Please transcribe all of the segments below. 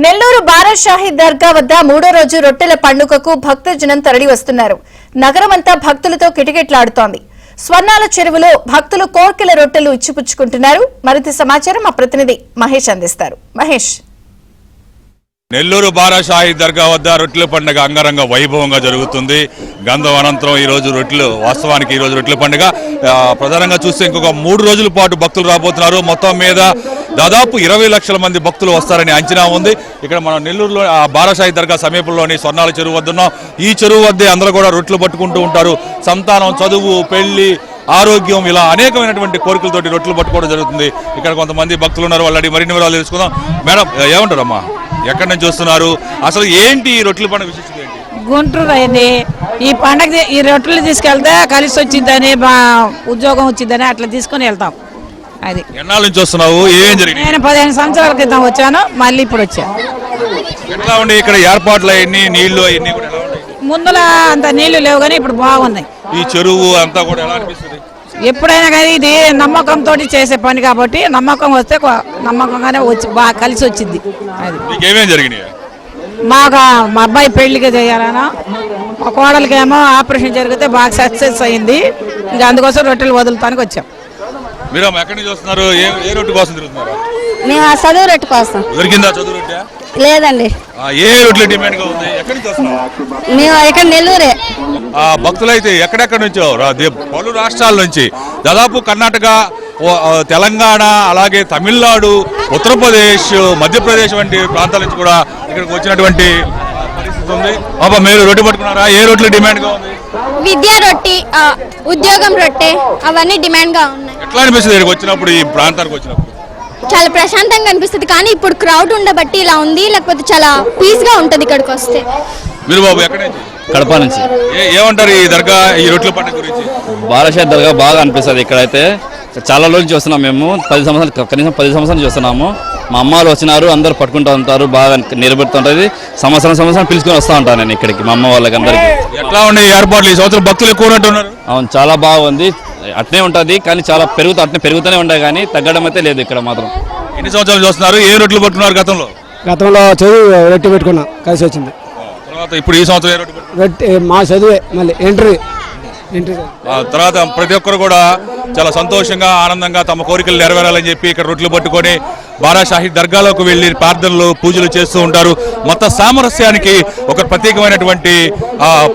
నెల్లూరు బారాషాహి దర్గా వద్ద మూడో రోజు రొట్టెల పండుగకు భక్తజనం తరలి వస్తున్నారు. నగరమంతా భక్తులతో కిటకిటలాడుతోంది. స్వర్ణాల చెరువులో భక్తులు కోర్కెల రొట్టెలు ఇచ్చిపుచ్చుకుంటున్నారు. మరింత సమాచారం మా ప్రతినిధి మహేష్ అందిస్తారు. మహేష్, నెల్లూరు బారాషాహి దర్గా వద్ద రొట్టెల పండుగ అంగరంగ వైభవంగా జరుగుతుంది. గంధం అనంతరం ఈ రోజు రొట్టెలు, వాస్తవానికి ఈ రోజు రొట్టెల పండుగ ప్రధానంగా చూస్తే ఇంకొక 3 రోజుల పాటు భక్తులు రాబోతున్నారు. మొత్తం మీద దాదాపు 20 లక్షల మంది భక్తులు వస్తారని అంచనా ఉంది. ఇక్కడ మనం నెల్లూరులో బారాషాహి దర్గా సమీపంలోని స్వర్ణాల చెరువు వద్ద ఉన్నాం. ఈ చెరువు వద్దే అందరూ కూడా రొట్టెలు పట్టుకుంటూ ఉంటారు. సంతానం, చదువు, పెళ్లి, ఆరోగ్యం, ఇలా అనేకమైనటువంటి కోరికలతోటి రొట్టెలు పట్టుకోవడం జరుగుతుంది. ఇక్కడ కొంతమంది భక్తులు ఉన్నారు, వాళ్ళని మరిన్ని వివరాలు తెలుసుకుందాం. మేడం, ఏమంటారమ్మా, ఎక్కడి నుంచి వస్తున్నారు, అసలు ఏంటి ఈ రొట్టెల పండుగ విశేషత ఏంటి? గుంటూరు అండి. ఈ పండగ ఈ రొట్టెలు తీసుకెళ్తే కలిసి వచ్చిందని, ఉద్యోగం వచ్చిందని అట్లా తీసుకుని వెళ్తాం. అది ఎన్నాళ్ళ నుంచి వస్తున్నావు, ఏం జరిగింది? నేను 15 సంవత్సరాల క్రితం వచ్చాను, మళ్ళీ ఇప్పుడు వచ్చాను. ఎట్లా ఉండి ఇక్కడ ఏర్పాట్లు అవన్నీ, నీళ్లు అవన్నీ కూడా ఎలా ఉన్నాయి? ముందుల అంత నీళ్లు లేవు కానీ ఇప్పుడు బాగున్నాయి. ఈ చెరువు అంతా కూడా ఎలా అనిపిస్తుంది? ఎప్పుడైనా కానీ ఇది నమ్మకంతో చేసే పని కాబట్టి నమ్మకం వస్తే నమ్మకంగానే వచ్చి బాగా కలిసి వచ్చింది. అది ఏమేమి జరిగినాయి? మా అబ్బాయి పెళ్లికి చేయాలన్నా, మా కోడలికేమో ఆపరేషన్ జరిగితే బాగా సక్సెస్ అయింది. ఇంకా అందుకోసం రొట్టెలు వదులుతానికి వచ్చాం. మీరు ఎక్కడి నుంచి వస్తున్నారు, ఏ రొట్టె కోసం తిరుగుతున్నారు? మేము చదువు రొట్టె కోసం. దొరికిందా చదువు రొట్టె? లేదండి. ఏ రొట్టెలు డిమాండ్ గా ఉంది? ఎక్కడి నుంచి వస్తున్నారు? మేము ఇక్కడ నెల్లూరే. భక్తులైతే ఎక్కడెక్కడి నుంచో, పలు రాష్ట్రాల నుంచి, దాదాపు కర్ణాటక, తెలంగాణ, అలాగే తమిళనాడు, ఉత్తరప్రదేశ్, మధ్యప్రదేశ్ వంటి ప్రాంతాల నుంచి కూడా ఇక్కడికి వచ్చినటువంటి పరిస్థితి ఉంది. మీరు రొట్టె పట్టుకున్నారా? ఏ రొట్టెలు డిమాండ్ గా ఉంది? విద్యా రొట్టె, ఉద్యోగం రొట్టె, అవన్నీ డిమాండ్ గా ఉన్నాయి. ఎట్లా అనిపిస్తుంది ఇక్కడికి వచ్చినప్పుడు, ఈ ప్రాంతానికి వచ్చినప్పుడు? చాలా ప్రశాంతంగా అనిపిస్తుంది, కానీ ఇప్పుడు క్రౌడ్ ఉండబట్టి ఇలా ఉంది. లేకపోతే చాలా పీస్ గా ఉంటది ఇక్కడికి వస్తే. మీరు బాబు ఎక్కడి నుంచి? కడప నుంచి. ఏమంటారు ఈ దర్గా, ఈ రొట్టెల పండుగ గురించి? బారాషాహి దర్గా బాగా అనిపిస్తుంది. ఇక్కడైతే చాలా రోజులు నుంచి వస్తున్నాం మేము. 10 సంవత్సరాలు, కనీసం 10 సంవత్సరాల నుంచి వస్తున్నాము. మా అమ్మాలు వచ్చినారు, అందరూ పట్టుకుంటూ ఉంటారు, బాగా నిలబెడుతుంటది. సంవత్సరం పిలుచుకొని వస్తూ ఉంటాను నేను ఇక్కడికి, మా అమ్మ వాళ్ళకి అందరికి. ఎట్లా ఉండే ఏర్పాట్లు? ఈ సంవత్సరం భక్తులు ఎక్కువ ఉన్నట్టున్నారు. అవును, చాలా బాగుంది. అట్నే ఉంటుంది, కానీ చాలా అట్నే పెరుగుతూనే ఉంటాయి, కానీ తగ్గడం అయితే లేదు ఇక్కడ మాత్రం. ఎన్ని సంవత్సరాలు చూస్తున్నారు? ఏ రొట్టెలు పట్టుకున్నారు గతంలో? చదువు రొట్టె పెట్టుకున్నాం, కలిసి వచ్చింది. తర్వాత ఇప్పుడు ఈ సంవత్సరం ఏ రొట్టె? మా చదువే మళ్ళీ ఎంట్రీ. తర్వాత ప్రతి ఒక్కరు కూడా చాలా సంతోషంగా, ఆనందంగా తమ కోరికలు నెరవేరాలని చెప్పి ఇక్కడ రొట్టెలు పట్టుకొని బారాషాహి దర్గాలోకి వెళ్లి ప్రార్థనలు, పూజలు చేస్తూ ఉంటారు. మొత్తం సామరస్యానికి ఒక ప్రత్యేకమైనటువంటి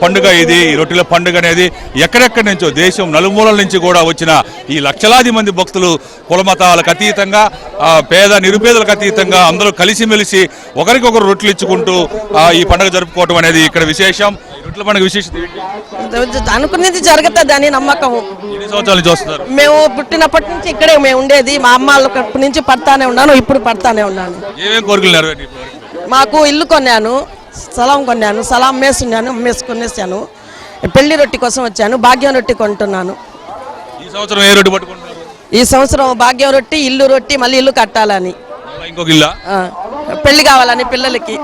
పండుగ ఇది. ఈ రొట్టెల పండుగ అనేది ఎక్కడెక్కడి నుంచో, దేశం నలుమూలల నుంచి కూడా వచ్చిన ఈ లక్షలాది మంది భక్తులు కులమతాలకు అతీతంగా, పేద నిరుపేదలకు అతీతంగా అందరూ కలిసిమెలిసి ఒకరికొకరు రొట్టెలు ఇచ్చుకుంటూ ఈ పండుగ జరుపుకోవడం అనేది ఇక్కడ విశేషం. రొట్టెల పండుగ విశేషత అనుకునేది జరుగుతుంది అని నమ్మకం. ఎన్ని సంవత్సరాల నుంచి వస్తున్నారు? మేము పుట్టినప్పటి నుంచి ఇక్కడే మేము ఉండేది. మా అమ్మ వాళ్ళ నుంచి పడతానే ఉన్నాను, ఇప్పుడు పడతానే ఉన్నాను. ఏమేమి కోరికలు నెరవేరాయి? మాకు ఇల్లు కొన్నాను, స్థలం కొన్నాను, స్థలం అమ్మేసుకునేసాను. పెళ్లి రొట్టె కోసం వచ్చాను, భాగ్యం రొట్టె కొంటున్నాను. ఈ సంవత్సరం ఏ రొట్టె పట్టుకుంటున్నారు? ఈ సంవత్సరం భాగ్యం రొట్టె, ఇల్లు రొట్టె, మళ్ళీ ఇల్లు కట్టాలని, ఇంకొక ఇల్లా, పెళ్లి కావాలని పిల్లలకి,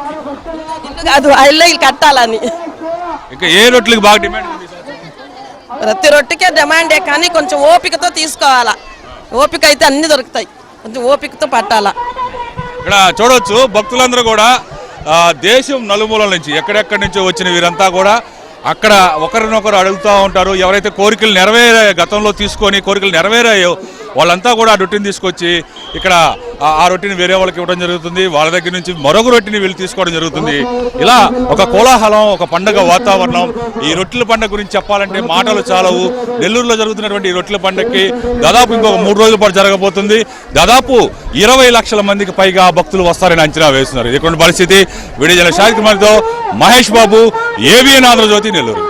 ఇల్లు కాదు ఆ ఇల్లు కట్టాలని. ఇంకా ఏ రొట్టెలకు బాగా డిమాండ్ ఉంది? ప్రతి రొట్టెకే డిమాండే, కానీ కొంచెం ఓపికతో తీసుకోవాలా. ఓపిక అయితే అన్ని దొరుకుతాయి, కొంచెం ఓపికతో పట్టాలా. ఇక్కడ చూడవచ్చు, భక్తులందరూ కూడా దేశం నలుమూలల నుంచి, ఎక్కడెక్కడి నుంచో వచ్చిన వీరంతా కూడా అక్కడ ఒకరినొకరు అడుగుతూ ఉంటారు. ఎవరైతే కోరికలు నెరవేరాయో, గతంలో తీసుకొని కోరికలు నెరవేరాయో, వాళ్ళంతా కూడా ఆ రొట్టెని తీసుకొచ్చి ఇక్కడ ఆ రొట్టెని వేరే వాళ్ళకి ఇవ్వడం జరుగుతుంది. వాళ్ళ దగ్గర నుంచి మరొక రొట్టెని వీళ్ళు తీసుకోవడం జరుగుతుంది. ఇలా ఒక కోలాహలం, ఒక పండుగ వాతావరణం. ఈ రొట్టెల పండుగ గురించి చెప్పాలంటే మాటలు చాలవు. నెల్లూరులో జరుగుతున్నటువంటి ఈ రొట్టెల పండుగకి దాదాపు ఇంకొక 3 రోజుల పాటు జరగబోతుంది. దాదాపు 20 లక్షల మందికి పైగా భక్తులు వస్తారని అంచనా వేస్తున్నారు. ఇటువంటి పరిస్థితి. వీడియో జర్నలిస్ట్ షాహిద్ కుమార్తో మహేష్ బాబు, ABN ఆంధ్రజ్యోతి, నెల్లూరు.